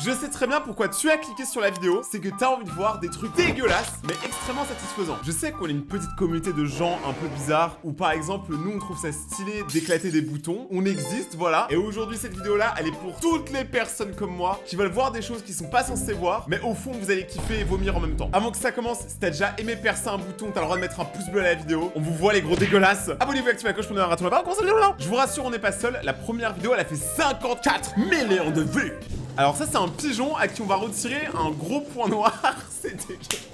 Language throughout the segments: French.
Je sais très bien pourquoi tu as cliqué sur la vidéo, c'est que t'as envie de voir des trucs dégueulasses, mais extrêmement satisfaisants. Je sais qu'on est une petite communauté de gens un peu bizarres, où par exemple, nous on trouve ça stylé d'éclater des boutons, on existe, voilà. Et aujourd'hui, cette vidéo-là, elle est pour toutes les personnes comme moi, qui veulent voir des choses qu'ils sont pas censés voir, mais au fond, vous allez kiffer et vomir en même temps. Avant que ça commence, si t'as déjà aimé percer un bouton, t'as le droit de mettre un pouce bleu à la vidéo. On vous voit les gros dégueulasses. Abonnez-vous, activez la cloche pour ne rater la barre. Comment ça là? Je vous rassure, on n'est pas seul. La première vidéo, elle a fait 54 millions de vues. Alors ça, c'est un pigeon à qui on va retirer un gros point noir. C'est dégueulasse.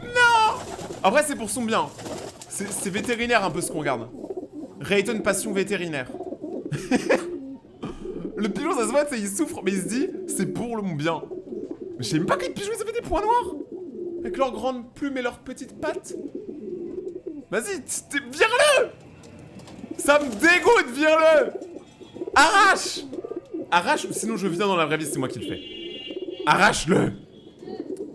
Non. Après, c'est pour son bien. C'est vétérinaire un peu ce qu'on regarde. Rayton passion vétérinaire. Le pigeon, ça se voit, il souffre, mais il se dit, c'est pour le mon bien. Mais je sais même pas que les pigeons, ils avaient des points noirs. Avec leurs grandes plumes et leurs petites pattes. Vas-y, vire-le. Ça me dégoûte, vire-le. Arrache. Arrache, ou sinon je viens dans la vraie vie, c'est moi qui le fais. Arrache-le.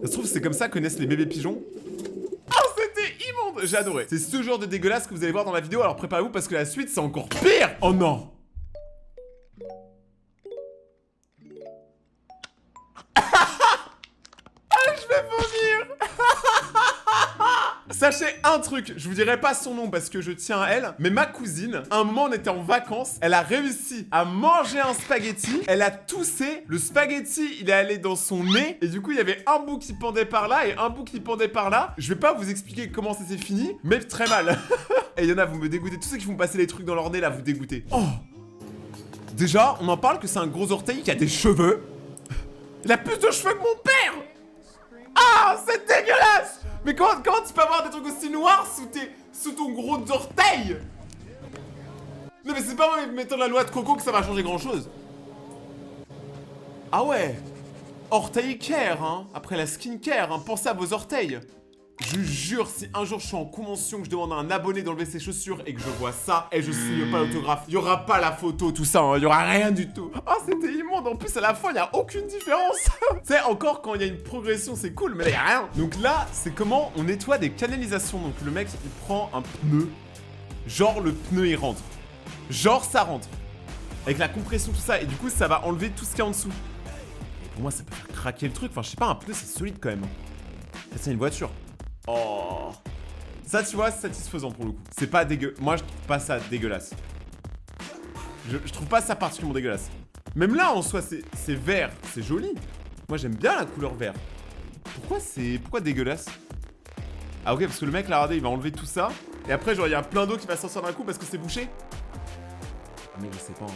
Ça se trouve, c'est comme ça que naissent les bébés pigeons. Oh, c'était immonde. J'ai adoré. C'est ce genre de dégueulasse que vous allez voir dans la vidéo, alors préparez-vous parce que la suite, c'est encore pire. Oh non. Sachez un truc, je vous dirai pas son nom parce que je tiens à elle, mais ma cousine, à un moment on était en vacances, elle a réussi à manger un spaghetti, elle a toussé, le spaghetti il est allé dans son nez, et du coup il y avait un bout qui pendait par là et un bout qui pendait par là. Je vais pas vous expliquer comment ça s'est fini, mais très mal. Et il y en a, vous me dégoûtez, tous ceux qui font passer les trucs dans leur nez là, vous dégoûtez. Oh. Déjà, on en parle que c'est un gros orteil qui a des cheveux. Il a plus de cheveux que mon père. Ah, c'est dégueulasse. Mais comment tu peux avoir des trucs aussi noirs sous ton gros orteil? Non mais c'est pas en mettant la loi de Coco que ça va changer grand chose. Ah ouais. Orteil care, hein. Après la skin care, hein. Pensez à vos orteils. Je jure, si un jour je suis en convention, que je demande à un abonné d'enlever ses chaussures et que je vois ça et je signe pas l'autographe, il y aura pas la photo, tout ça, hein, il y aura rien du tout. Oh, c'était immonde, en plus à la fin, il y a aucune différence. Tu sais, encore quand il y a une progression, c'est cool, mais là, il y a rien. Donc là, c'est comment on nettoie des canalisations. Donc le mec, il prend un pneu, genre le pneu, il rentre. Genre ça rentre. Avec la compression, tout ça, et du coup, ça va enlever tout ce qu'il y a en dessous. Et pour moi, ça peut faire craquer le truc. Enfin, je sais pas, un pneu, c'est solide quand même. Ça, c'est une voiture. Oh. Ça, tu vois, c'est satisfaisant pour le coup. C'est pas dégueu. Moi, je trouve pas ça dégueulasse. Je trouve pas ça particulièrement dégueulasse. Même là, en soi, c'est vert. C'est joli. Moi, j'aime bien la couleur vert. Pourquoi dégueulasse? Ah, ok, parce que le mec, là, regardez, il va enlever tout ça. Et après, genre, il y a plein d'eau qui va sortir d'un coup parce que c'est bouché. Ah, mais je sais pas.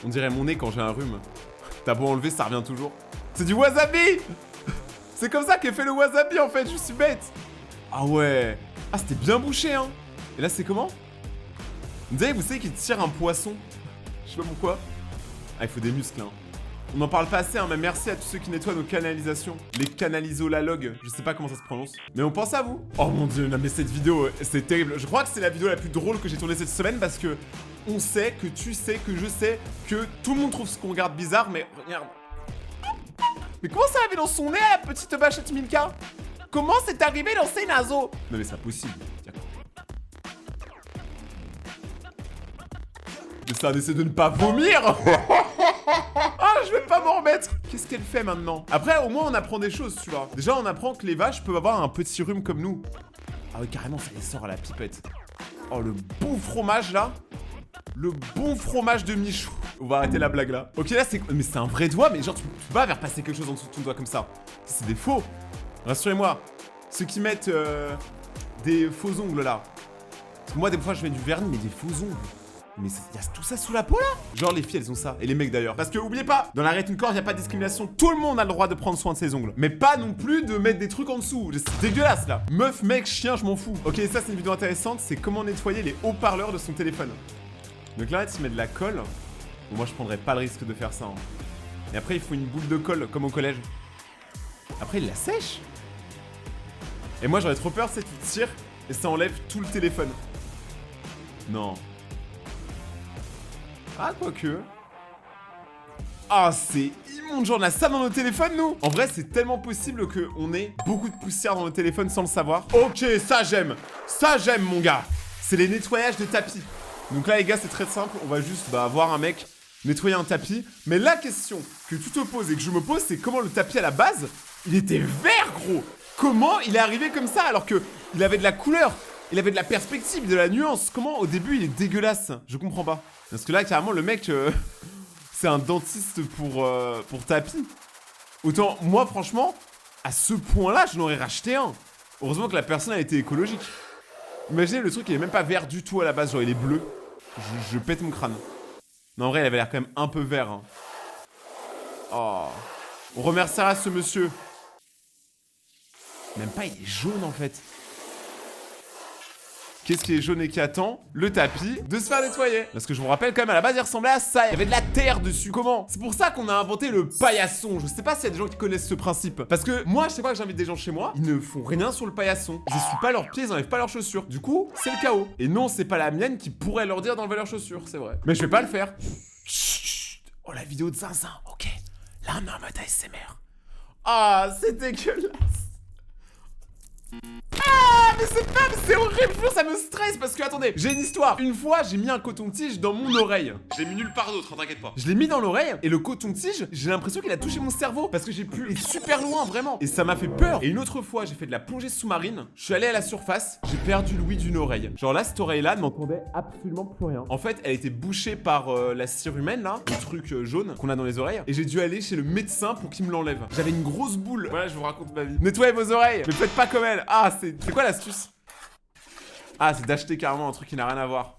On dirait mon nez quand j'ai un rhume. T'as beau enlever, ça revient toujours. C'est du wasabi. C'est comme ça qu'est fait le wasabi, en fait. Je suis bête. Ah ouais. Ah, c'était bien bouché, hein. Et là, c'est comment? Vous savez qu'il tire un poisson. Je sais pas pourquoi. Ah, il faut des muscles, hein. On n'en parle pas assez, hein, mais merci à tous ceux qui nettoient nos canalisations. Les canalisolalogues, je sais pas comment ça se prononce. Mais on pense à vous. Oh mon dieu, non mais cette vidéo, c'est terrible. Je crois que c'est la vidéo la plus drôle que j'ai tournée cette semaine parce que on sait, que tu sais, que je sais, que tout le monde trouve ce qu'on regarde bizarre, mais regarde. Mais comment ça arrivé dans son nez, la petite bâchette Milka? Comment c'est arrivé dans ses naseaux? Non mais c'est impossible. Mais ça essaie de ne pas vomir. Ah, je vais pas m'en remettre. Qu'est-ce qu'elle fait maintenant? Après, au moins, on apprend des choses, tu vois. Déjà, on apprend que les vaches peuvent avoir un petit rhume comme nous. Ah oui, carrément, ça les sort à la pipette. Oh, le bon fromage, là. Le bon fromage de Michou. On va arrêter la blague, là. Ok, là, c'est... Mais c'est un vrai doigt, mais genre, tu peux pas faire passer quelque chose en dessous de ton doigt comme ça. C'est des faux. Rassurez-moi. Ceux qui mettent des faux ongles, là. Parce que moi, des fois, je mets du vernis, mais des faux ongles. Mais il y a tout ça sous la peau là? Genre les filles elles ont ça, et les mecs d'ailleurs. Parce que oubliez pas, dans la Rate Corps, il n'y a pas de discrimination. Tout le monde a le droit de prendre soin de ses ongles. Mais pas non plus de mettre des trucs en dessous. C'est dégueulasse là. Meuf, mec, chien, je m'en fous. Ok, ça c'est une vidéo intéressante, c'est comment nettoyer les haut-parleurs de son téléphone. Donc là, tu mets de la colle. Bon, moi je prendrais pas le risque de faire ça. Hein. Et après il faut une boule de colle, comme au collège. Après il la sèche. Et moi j'aurais trop peur, c'est qu'il tire et ça enlève tout le téléphone. Non. Ah, quoique. Ah, c'est immonde, genre on a ça dans nos téléphones, nous. En vrai, c'est tellement possible qu'on ait beaucoup de poussière dans nos téléphones sans le savoir. Ok, ça j'aime. Ça j'aime, mon gars. C'est les nettoyages de tapis. Donc là, les gars, c'est très simple. On va juste voir un mec nettoyer un tapis. Mais la question que tu te poses et que je me pose, c'est comment le tapis à la base, il était vert, gros. Comment il est arrivé comme ça alors que il avait de la couleur, il avait de la perspective, de la nuance. Comment au début il est dégueulasse? Je comprends pas. Parce que là, carrément, le mec, c'est un dentiste pour tapis. Autant, moi, franchement, à ce point-là, je n'aurais racheté un. Heureusement que la personne a été écologique. Imaginez, le truc, il est même pas vert du tout à la base, genre il est bleu. Je pète mon crâne. Non, en vrai, il avait l'air quand même un peu vert. Hein. Oh. On remerciera ce monsieur. Même pas, il est jaune en fait. Qu'est-ce qui est jaune et qui attend? Le tapis de se faire nettoyer. Parce que je vous rappelle quand même, à la base, il ressemblait à ça. Il y avait de la terre dessus. Comment? C'est pour ça qu'on a inventé le paillasson. Je sais pas s'il y a des gens qui connaissent ce principe. Parce que moi, je sais pas que j'invite des gens chez moi, ils ne font rien sur le paillasson. Ils essuient pas leurs pieds, ils enlèvent pas leurs chaussures. Du coup, c'est le chaos. Et non, c'est pas la mienne qui pourrait leur dire d'enlever leurs chaussures, c'est vrai. Mais je vais pas le faire. Chut. Oh, la vidéo de zinzin. Ok. Là, on est en mode ASMR. Ah, c'est dégueulasse. Ah, mais c'est horrible, ça me stresse parce que, attendez, j'ai une histoire. Une fois, j'ai mis un coton-tige dans mon oreille. Je l'ai mis nulle part d'autre, t'inquiète pas. Je l'ai mis dans l'oreille et le coton-tige, j'ai l'impression qu'il a touché mon cerveau parce que j'ai pu aller super loin, vraiment. Et ça m'a fait peur. Et une autre fois, j'ai fait de la plongée sous-marine. Je suis allé à la surface, j'ai perdu l'ouïe d'une oreille. Genre là, cette oreille-là ne m'entendait absolument plus rien. En fait, elle était bouchée par la cire humaine, là, le truc jaune qu'on a dans les oreilles. Et j'ai dû aller chez le médecin pour qu'il me l'enlève. J'avais une grosse boule. Voilà, je vous raconte ma vie. Nettoyez vos oreilles, mais faites pas comme elle. Ah, c'est quoi l'astuce? Ah, c'est d'acheter carrément un truc qui n'a rien à voir.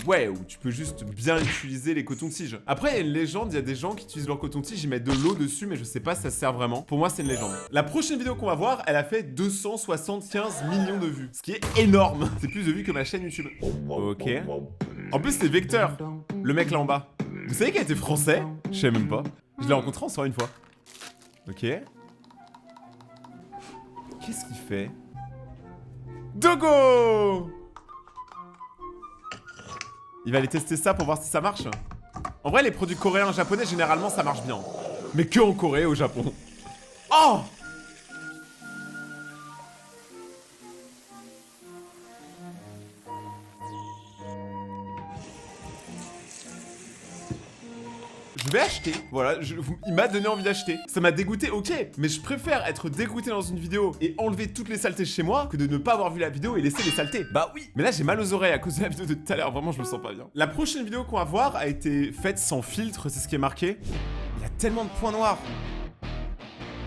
Ouais, ou tu peux juste bien utiliser les cotons-tiges. Après, il y a une légende, il y a des gens qui utilisent leur coton-tige, ils mettent de l'eau dessus, mais je sais pas si ça sert vraiment. Pour moi, c'est une légende. La prochaine vidéo qu'on va voir, elle a fait 275 millions de vues. Ce qui est énorme. C'est plus de vues que ma chaîne YouTube. Ok. En plus, c'est Vecteur, le mec là en bas. Vous savez qu'il était français? Je sais même pas. Je l'ai rencontré en soirée une fois. Ok. Qu'est-ce qu'il fait? Dogo! Il va aller tester ça pour voir si ça marche. En vrai, les produits coréens, japonais, généralement, ça marche bien. Mais que en Corée, au Japon. Oh! Je vais acheter, voilà, il m'a donné envie d'acheter. Ça m'a dégoûté, ok, mais je préfère être dégoûté dans une vidéo et enlever toutes les saletés chez moi que de ne pas avoir vu la vidéo et laisser les saletés. Bah oui. Mais là, j'ai mal aux oreilles à cause de la vidéo de tout à l'heure, vraiment, je me sens pas bien. La prochaine vidéo qu'on va voir a été faite sans filtre, c'est ce qui est marqué. Il a tellement de points noirs.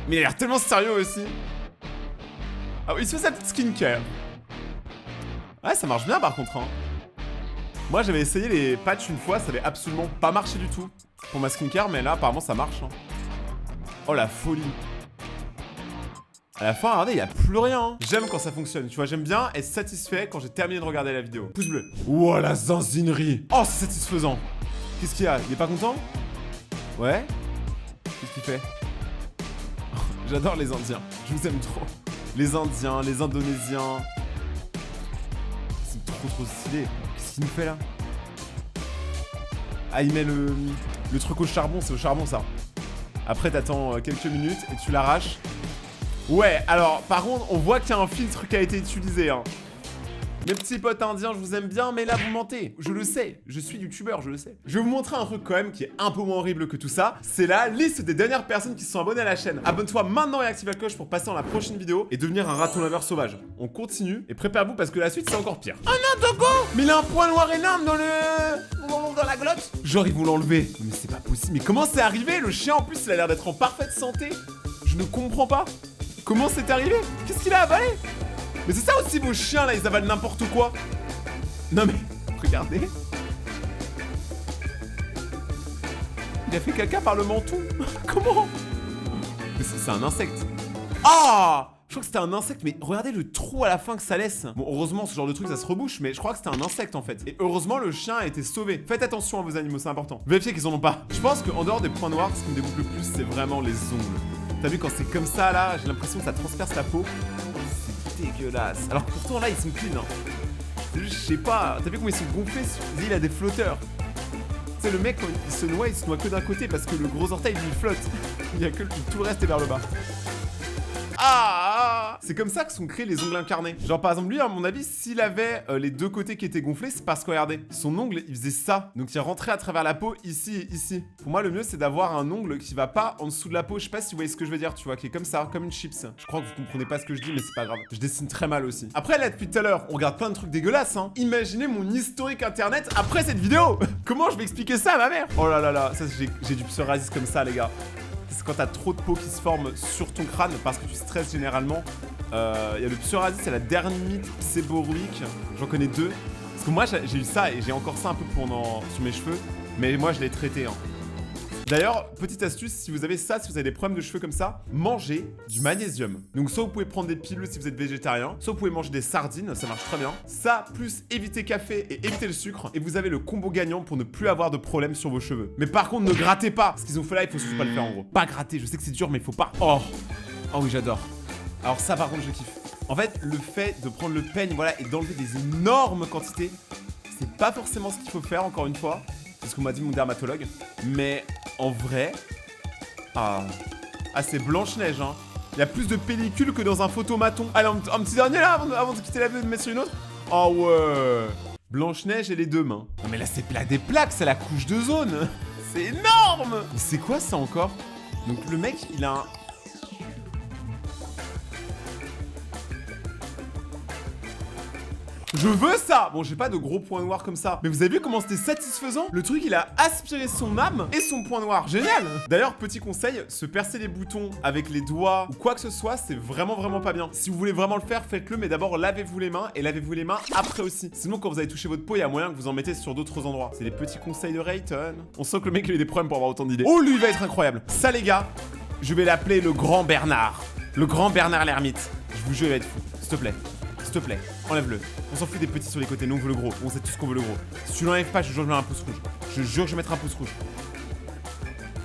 Mais il a l'air tellement sérieux aussi. Ah oui, il se fait sa petite skincare. Ouais, ça marche bien par contre, hein. Moi, j'avais essayé les patchs une fois, ça avait absolument pas marché du tout pour ma skincare, mais là, apparemment, ça marche. Hein. Oh, la folie. À la fin, regardez, il n'y a plus rien. Hein. J'aime quand ça fonctionne, tu vois, j'aime bien être satisfait quand j'ai terminé de regarder la vidéo. Pouce bleu. Oh, la zinzinerie. Oh, c'est satisfaisant. Qu'est-ce qu'il y a? Il est pas content? Ouais. Qu'est-ce qu'il fait? J'adore les Indiens. Je vous aime trop. Les Indiens, les Indonésiens. C'est trop stylé. Qu'est-ce qu'il nous fait là? Ah, il met le truc au charbon, c'est au charbon ça. Après, t'attends quelques minutes et tu l'arraches. Ouais, alors, par contre, on voit qu'il y a un filtre qui a été utilisé, hein. Mes petits potes indiens, je vous aime bien, mais là, vous mentez. Je le sais, je suis youtubeur, je le sais. Je vais vous montrer un truc quand même qui est un peu moins horrible que tout ça. C'est la liste des dernières personnes qui se sont abonnées à la chaîne. Abonne-toi maintenant et active la cloche pour passer dans la prochaine vidéo et devenir un raton laveur sauvage. On continue et prépare-vous parce que la suite, c'est encore pire. Oh non, Dogo! Mais il a un point noir énorme dans la glotte. Genre, ils vont l'enlever. Mais c'est pas possible. Mais comment c'est arrivé? Le chien, en plus, il a l'air d'être en parfaite santé. Je ne comprends pas. Comment c'est arrivé? Qu'est-ce qu'il a avalé? Mais c'est ça aussi vos chiens là, ils avalent n'importe quoi. Non mais, regardez. Il a fait caca par le menton. Comment? Mais c'est un insecte. Ah! Je crois que c'était un insecte, mais regardez le trou à la fin que ça laisse. Bon, heureusement, ce genre de truc, ça se rebouche, mais je crois que c'était un insecte en fait. Et heureusement, le chien a été sauvé. Faites attention à vos animaux, c'est important. Vérifiez qu'ils en ont pas. Je pense qu'en dehors des points noirs, ce qui me dégoûte le plus, c'est vraiment les ongles. T'as vu, quand c'est comme ça là, j'ai l'impression que ça transperce la peau. Dégueulasse. Alors que pourtant là ils sont clean hein. Je sais pas, t'as vu comment ils sont gonflés? Il a des flotteurs. Tu sais le mec quand il se noie que d'un côté parce que le gros orteil lui flotte. Il y a que tout le reste est vers le bas. Ah! c'est comme ça que sont créés les ongles incarnés. Genre par exemple lui, à mon avis, s'il avait les deux côtés qui étaient gonflés, c'est parce que regardez, son ongle, il faisait ça. Donc il rentrait à travers la peau ici et ici. Pour moi, le mieux, c'est d'avoir un ongle qui va pas en dessous de la peau. Je sais pas si vous voyez ce que je veux dire, tu vois, qui est comme ça, comme une chips. Je crois que vous comprenez pas ce que je dis, mais c'est pas grave. Je dessine très mal aussi. Après là, depuis tout à l'heure, on regarde plein de trucs dégueulasses, hein. Imaginez mon historique internet après cette vidéo. Comment je vais expliquer ça à ma mère? Oh là là là, ça j'ai du psoriasis comme ça, les gars. C'est quand t'as trop de peau qui se forme sur ton crâne parce que tu stresses généralement. Il y a le psoriasis, c'est la dermite séboroïque. J'en connais deux. Parce que moi, j'ai eu ça et j'ai encore ça un peu sur mes cheveux. Mais moi, je l'ai traité, hein. D'ailleurs, petite astuce, si vous avez ça, si vous avez des problèmes de cheveux comme ça, mangez du magnésium. Donc soit vous pouvez prendre des pilules si vous êtes végétarien, soit vous pouvez manger des sardines, ça marche très bien. Ça, plus éviter café et éviter le sucre, et vous avez le combo gagnant pour ne plus avoir de problèmes sur vos cheveux. Mais par contre, ne grattez pas. Ce qu'ils ont fait là, il faut surtout pas le faire en gros. Pas gratter, je sais que c'est dur, mais il faut pas. Oh oui, j'adore. Alors ça, par contre, je kiffe. En fait, le fait de prendre le peigne, voilà, et d'enlever des énormes quantités, c'est pas forcément ce qu'il faut faire, encore une fois. C'est ce qu'on m'a dit mon dermatologue. Mais en vrai... Ah, c'est Blanche-Neige, hein. Il y a plus de pellicule que dans un photomaton. Allez, un petit dernier là, avant de quitter la vidéo et de mettre sur une autre. Oh ouais. Blanche-Neige et les deux mains. Non mais là, c'est des plaques, c'est la couche de zone. C'est énorme. Mais c'est quoi ça encore? Donc le mec, il a un... Je veux ça! Bon, j'ai pas de gros points noirs comme ça. Mais vous avez vu comment c'était satisfaisant? Le truc, il a aspiré son âme et son point noir. Génial! D'ailleurs, petit conseil, se percer les boutons avec les doigts ou quoi que ce soit, c'est vraiment pas bien. Si vous voulez vraiment le faire, faites-le, mais d'abord, lavez-vous les mains et lavez-vous les mains après aussi. Sinon, quand vous allez toucher votre peau, il y a moyen que vous en mettez sur d'autres endroits. C'est les petits conseils de Rayton. On sent que le mec, il a eu des problèmes pour avoir autant d'idées. Oh, lui, il va être incroyable. Ça, les gars, je vais l'appeler le grand Bernard. Le grand Bernard l'ermite. Je vous jure, il va être fou. S'il te plaît. S'il te plaît, enlève-le. On s'en fout des petits sur les côtés, nous on veut le gros. On sait tous qu'on veut le gros. Si tu l'enlèves pas, je jure que je mets un pouce rouge. Je jure que je vais mettre un pouce rouge.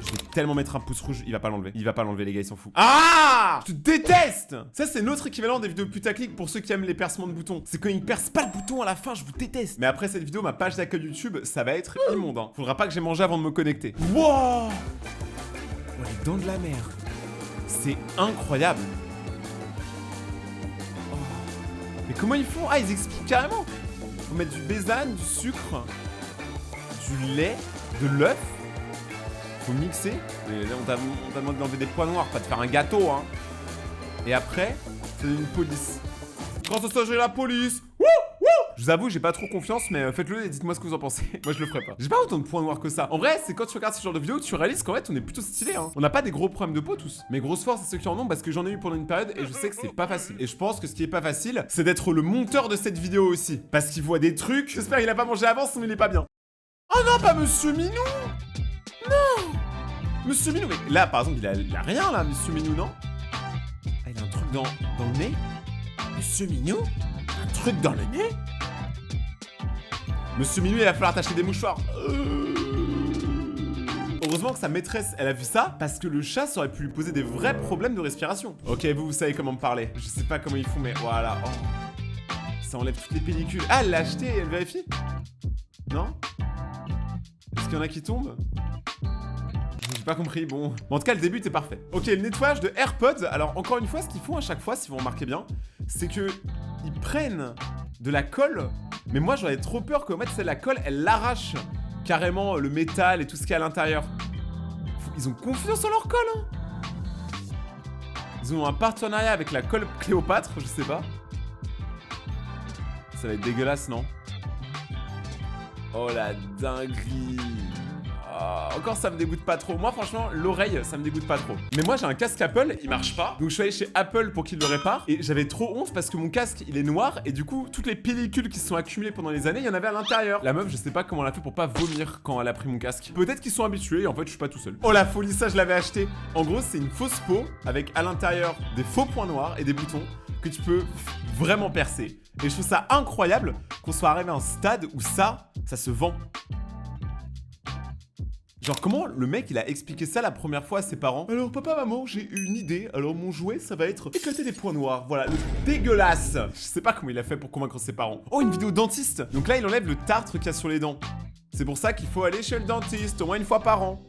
Je vais tellement mettre un pouce rouge, il va pas l'enlever. Il va pas l'enlever, les gars, il s'en fout. Ah! Je te déteste! Ça, c'est notre équivalent des vidéos putaclic pour ceux qui aiment les percements de boutons. C'est quand ils percent pas le bouton à la fin, je vous déteste. Mais après cette vidéo, ma page d'accueil YouTube, ça va être immonde, hein. Faudra pas que j'ai mangé avant de me connecter. Wow! Oh, les dents de la mer. C'est incroyable. Mais comment ils font? Ah, ils expliquent carrément. Faut mettre du bézane, du sucre, du lait, de l'œuf. Faut mixer. Et là, on t'a demandé d'enlever des points noirs, pas de faire un gâteau, hein. Et après, c'est une police. Quand ce soit, j'ai la police. Wouh! Je vous avoue, j'ai pas trop confiance, mais faites-le et dites-moi ce que vous en pensez. Moi, je le ferai pas. J'ai pas autant de points noirs que ça. En vrai, c'est quand tu regardes ce genre de vidéo que tu réalises qu'en fait, on est plutôt stylé, hein. On n'a pas des gros problèmes de peau tous. Mes grosses forces, c'est ceux qui en ont parce que j'en ai eu pendant une période et je sais que c'est pas facile. Et je pense que ce qui est pas facile, c'est d'être le monteur de cette vidéo aussi. Parce qu'il voit des trucs. J'espère qu'il a pas mangé avant, sinon il est pas bien. Oh non, pas Monsieur Minou! Non! Monsieur Minou, mais là, par exemple, il a rien là, Monsieur Minou, non? Ah, il a un truc dans le nez? Monsieur Minou? Un truc dans le nez? Monsieur Minou, il va falloir t'acheter des mouchoirs. Heureusement que sa maîtresse, elle a vu ça, parce que le chat, ça aurait pu lui poser des vrais problèmes de respiration. Ok, vous savez comment me parler. Je sais pas comment ils font, mais voilà. Oh. Ça enlève toutes les pellicules. Ah, elle l'a acheté, elle vérifie? Non? Est-ce qu'il y en a qui tombent? J'ai pas compris, bon. En tout cas, le début était parfait. Ok, le nettoyage de AirPods. Alors, encore une fois, ce qu'ils font à chaque fois, si vous remarquez bien, c'est que ils prennent de la colle. Mais moi, j'aurais trop peur qu'en fait, c'est la colle, elle l'arrache carrément le métal et tout ce qu'il y a à l'intérieur. Ils ont confiance en leur colle, hein. Ils ont un partenariat avec la colle Cléopâtre, je sais pas. Ça va être dégueulasse, non? Oh la dinguerie. Oh, encore ça me dégoûte pas trop. Moi franchement l'oreille ça me dégoûte pas trop. Mais moi j'ai un casque Apple, il marche pas. Donc je suis allé chez Apple pour qu'il le répare. Et j'avais trop honte parce que mon casque il est noir. Et du coup toutes les pellicules qui se sont accumulées pendant les années, il y en avait à l'intérieur. La meuf je sais pas comment elle a fait pour pas vomir quand elle a pris mon casque. Peut-être qu'ils sont habitués et en fait je suis pas tout seul. Oh la folie, ça je l'avais acheté. En gros c'est une fausse peau avec à l'intérieur des faux points noirs et des boutons que tu peux vraiment percer. Et je trouve ça incroyable qu'on soit arrivé à un stade où ça se vend. Genre comment le mec il a expliqué ça la première fois à ses parents? Alors papa, maman, j'ai une idée. Alors mon jouet ça va être éclater des points noirs. Voilà, le dégueulasse. Je sais pas comment il a fait pour convaincre ses parents. Oh, une vidéo dentiste. Donc là il enlève le tartre qu'il y a sur les dents. C'est pour ça qu'il faut aller chez le dentiste au moins une fois par an.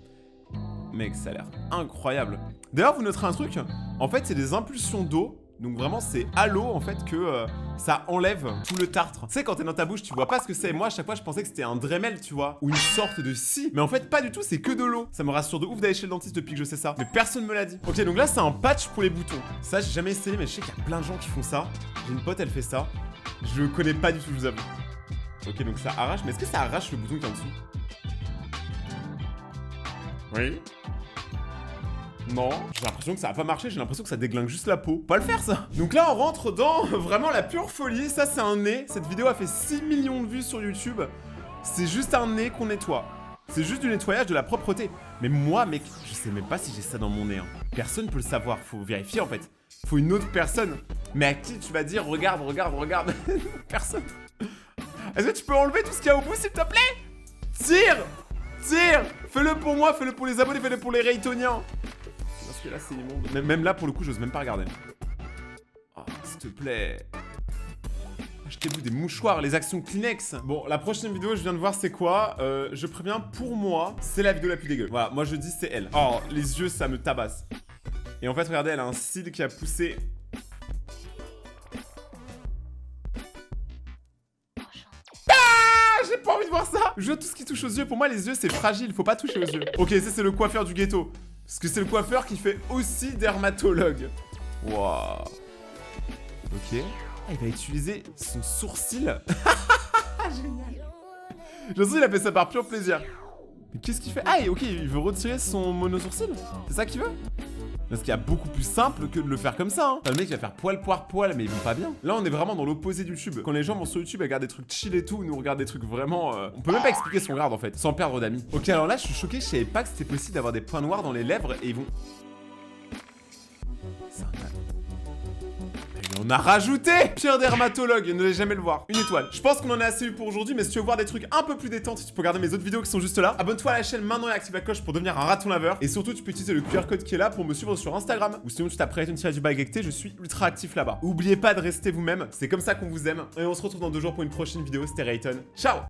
Mec, ça a l'air incroyable. D'ailleurs vous noterez un truc. En fait c'est des impulsions d'eau Donc vraiment, c'est à l'eau, en fait, que ça enlève tout le tartre. Tu sais, quand t'es dans ta bouche, tu vois pas ce que c'est. Moi, à chaque fois, je pensais que c'était un Dremel, tu vois, ou une sorte de scie. Mais en fait, pas du tout, c'est que de l'eau. Ça me rassure de ouf d'aller chez le dentiste depuis que je sais ça. Mais personne me l'a dit. Ok, donc là, c'est un patch pour les boutons. Ça, j'ai jamais essayé, mais je sais qu'il y a plein de gens qui font ça. J'ai une pote, elle fait ça. Je connais pas du tout, je vous avoue. Ok, donc ça arrache. Mais est-ce que ça arrache le bouton qui est en dessous? Oui. Non, j'ai l'impression que ça va pas marcher, j'ai l'impression que ça déglingue juste la peau. Pas le faire ça. Donc là on rentre dans vraiment la pure folie. Ça c'est un nez, cette vidéo a fait 6 millions de vues sur YouTube. C'est juste un nez qu'on nettoie. C'est juste du nettoyage, de la propreté. Mais moi mec, je sais même pas si j'ai ça dans mon nez hein. Personne peut le savoir, faut vérifier en fait. Faut une autre personne. Mais à qui tu vas dire regarde. Personne. Est-ce que tu peux enlever tout ce qu'il y a au bout s'il te plaît? Tire. Fais-le pour moi, fais-le pour les abonnés, fais-le pour les Raytoniens. Parce que là c'est immonde. Même là pour le coup j'ose même pas regarder. Oh s'il te plaît. Achetez-vous des mouchoirs, les actions Kleenex. Bon, la prochaine vidéo je viens de voir c'est quoi. Je préviens, pour moi c'est la vidéo la plus dégueu. Voilà, moi je dis c'est elle. Oh les yeux ça me tabasse. Et en fait regardez, elle a un cil qui a poussé. J'ai pas envie de voir ça. Je veux tout ce qui touche aux yeux. Pour moi les yeux c'est fragile, faut pas toucher aux yeux. Ok, ça c'est le coiffeur du ghetto. Parce que c'est le coiffeur qui fait aussi dermatologue. Waouh. Ok. Ah, il va utiliser son sourcil. Génial. Je sais qu'il a fait ça par pur plaisir. Mais qu'est-ce qu'il fait? Ah, ok, il veut retirer son mono-sourcil. C'est ça qu'il veut? Parce qu'il y a beaucoup plus simple que de le faire comme ça, hein. Enfin, le mec il va faire poil, poire, poil, mais ils vont pas bien. Là, on est vraiment dans l'opposé de YouTube. Quand les gens vont sur YouTube et regardent des trucs chill et tout, nous on regarde des trucs vraiment... On peut même pas expliquer ce qu'on regarde en fait, sans perdre d'amis. Ok, alors là, je suis choqué, je savais pas que c'était possible d'avoir des points noirs dans les lèvres et ils vont... C'est un... On a rajouté Pire dermatologue, ne l'ai jamais le voir. Une étoile. Je pense qu'on en a assez eu pour aujourd'hui, mais si tu veux voir des trucs un peu plus détentes, tu peux regarder mes autres vidéos qui sont juste là. Abonne-toi à la chaîne maintenant et active la cloche pour devenir un raton laveur. Et surtout, tu peux utiliser le QR code qui est là pour me suivre sur Instagram. Ou sinon, tu taperais une tirage du baguette, je suis ultra actif là-bas. Oubliez pas de rester vous-même, c'est comme ça qu'on vous aime. Et on se retrouve dans 2 jours pour une prochaine vidéo. C'était Rayton. Ciao!